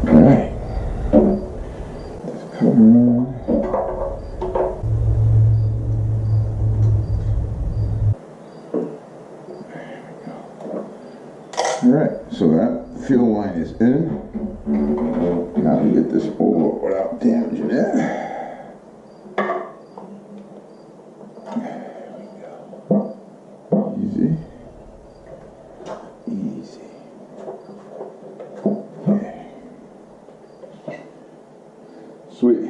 Alright. Just cover on. Alright, so that fuel line is in. Now we get this over without damaging it. There we go. Easy. Easy. Okay. Sweet.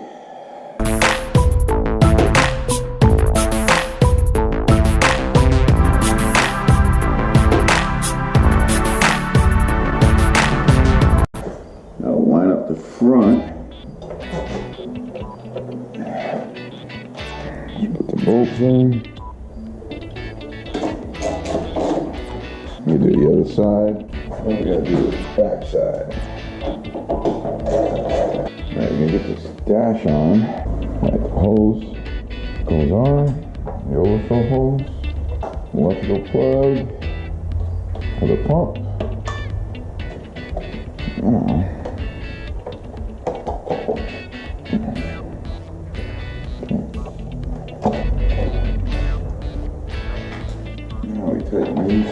The front. Just put the bolts in. We do the other side. Then we gotta do the back side. Alright, we're gonna get this dash on. Alright, the hose goes on. The overflow hose. Electrical plug. For the pump. Now we tighten these.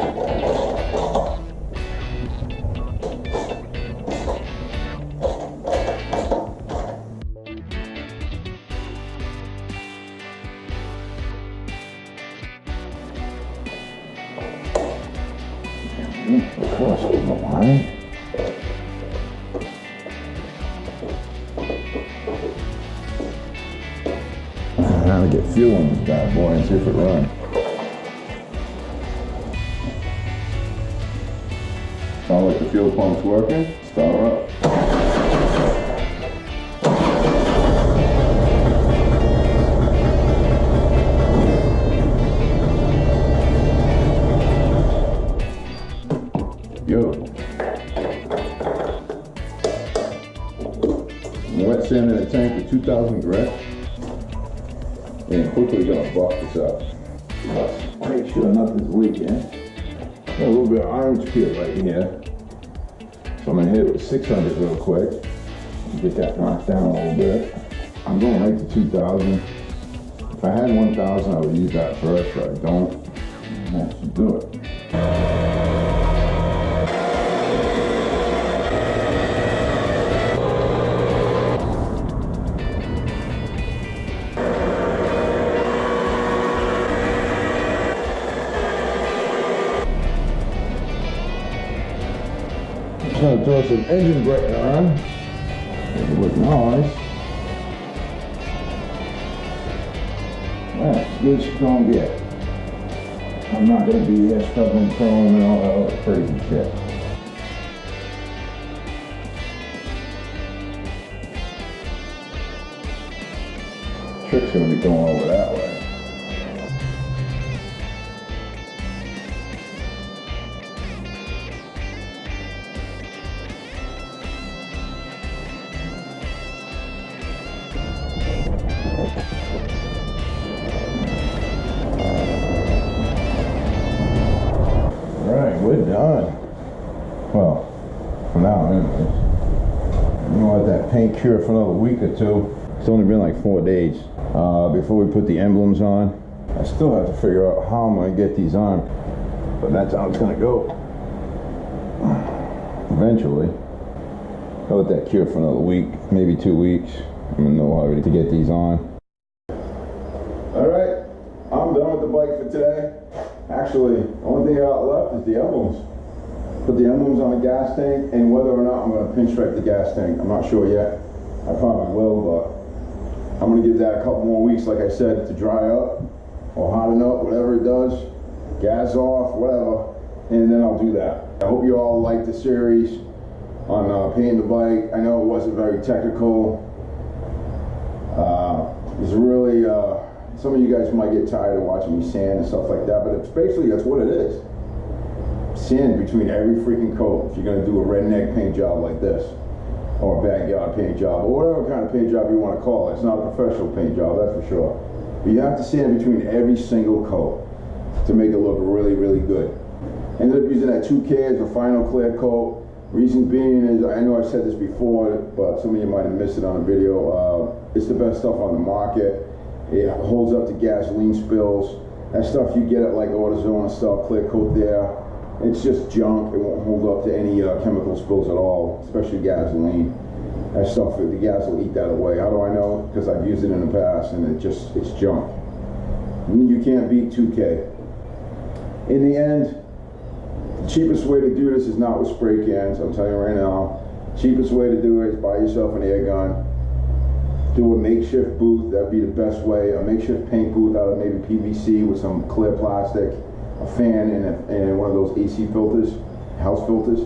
Of course, we don't want it. Now to get fuel in this bad boy and see if it runs. Sound like the fuel pump's working? Start her up. Beautiful. Wet sand in the tank with 2,000 grit. And quickly gonna buff this up. Let's make sure nothing's leaking. Got a little bit of orange peel right here. So I'm gonna hit it with 600 real quick. Get that knocked down a little bit. I'm going right to 2,000. If I had 1,000, I would use that first, but I don't. I have to do it. I'm gonna throw some engine brake on. It look nice. That's as good as it's gonna get. I'm not gonna be here stubbing chrome and all that other crazy shit. Trick's gonna be going over that way. We're done. Well, for now anyways. You know what, that paint cure for another week or two. It's only been like 4 days before we put the emblems on. I still have to figure out how I'm going to get these on, but that's how it's going to go. Eventually. I'll let that cure for another week, maybe 2 weeks. I'm in no hurry to get these on. Alright, I'm done with the bike for today. Actually, the only thing I got left is the emblems. Put the emblems on the gas tank, and whether or not I'm going to pinstripe the gas tank, I'm not sure yet. I probably will, but I'm going to give that a couple more weeks, like I said, to dry up or harden up, whatever it does. Gas off, whatever, and then I'll do that. I hope you all liked the series on painting the bike. I know it wasn't very technical. It's really, some of you guys might get tired of watching me sand and stuff like that, but it's basically, that's what it is. Sand between every freaking coat. If you're going to do a redneck paint job like this, or a backyard paint job, or whatever kind of paint job you want to call it. It's not a professional paint job, that's for sure. But you have to sand between every single coat to make it look really, really good. Ended up using that 2K as a final clear coat. Reason being is, I know I've said this before, but some of you might have missed it on a video. It's the best stuff on the market. It holds up to gasoline spills. That stuff you get at like AutoZone and stuff, clear coat there. It's just junk. It won't hold up to any chemical spills at all, especially gasoline. That stuff, the gas will eat that away. How do I know? Because I've used it in the past and it's junk. You can't beat 2K. In the end, the cheapest way to do this is not with spray cans. I'm telling you right now. Cheapest way to do it is buy yourself an air gun. Do a makeshift booth. That'd be the best way. A makeshift paint booth out of maybe PVC with some clear plastic, a fan, and one of those AC filters, house filters.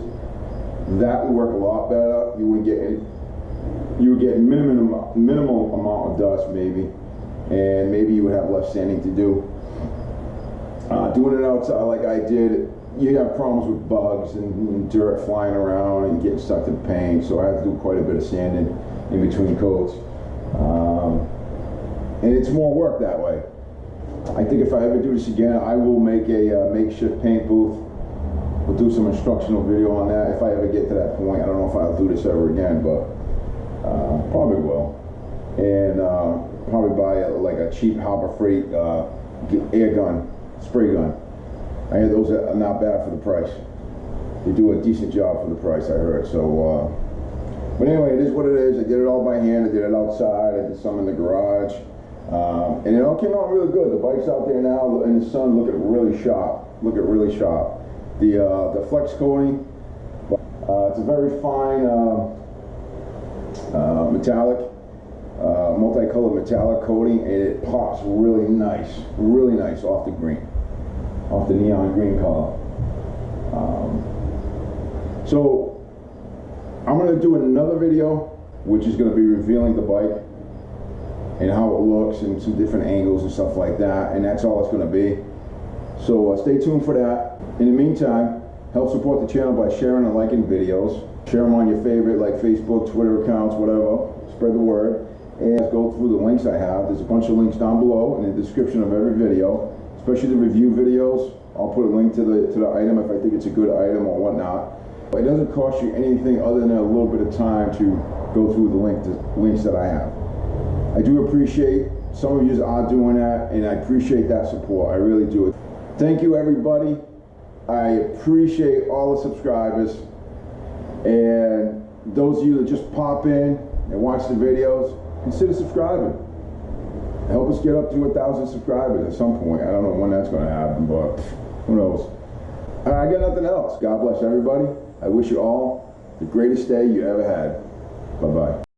That would work a lot better. You would get minimal amount of dust maybe, and maybe you would have less sanding to do. Doing it outside like I did, you have problems with bugs and dirt flying around and getting stuck in paint, so I have to do quite a bit of sanding in between coats. And it's more work that way. I think if I ever do this again, I will make a makeshift paint booth. We'll do some instructional video on that if I ever get to that point. I don't know if I'll do this ever again, but probably will. And probably buy like a cheap Harbor Freight air gun, spray gun. I hear those are not bad for the price. They do a decent job for the price, I heard. So, but anyway, it is what it is. I did it all by hand. I did it outside. I did some in the garage. And it all came out really good. The bike's out there now in the sun looking really sharp. The flex coating, it's a very fine metallic, multicolored metallic coating, and it pops really nice off the green, off the neon green color. So I'm going to do another video which is going to be revealing the bike and how it looks and some different angles and stuff like that, and that's all it's going to be. So stay tuned for that. In the meantime, help support the channel by sharing and liking videos. Share them on your favorite like Facebook, Twitter accounts, whatever. Spread the word. And let's go through the links I have. There's a bunch of links down below in the description of every video, especially the review videos. I'll put a link to the item if I think it's a good item or whatnot. It doesn't cost you anything other than a little bit of time to go through the links that I have. I do appreciate some of you are doing that, and I appreciate that support. I really do. Thank you, everybody. I appreciate all the subscribers, and those of you that just pop in and watch the videos, consider subscribing. Help us get up to 1,000 subscribers at some point. I don't know when that's going to happen, but who knows. I got nothing else. God bless everybody. I wish you all the greatest day you ever had.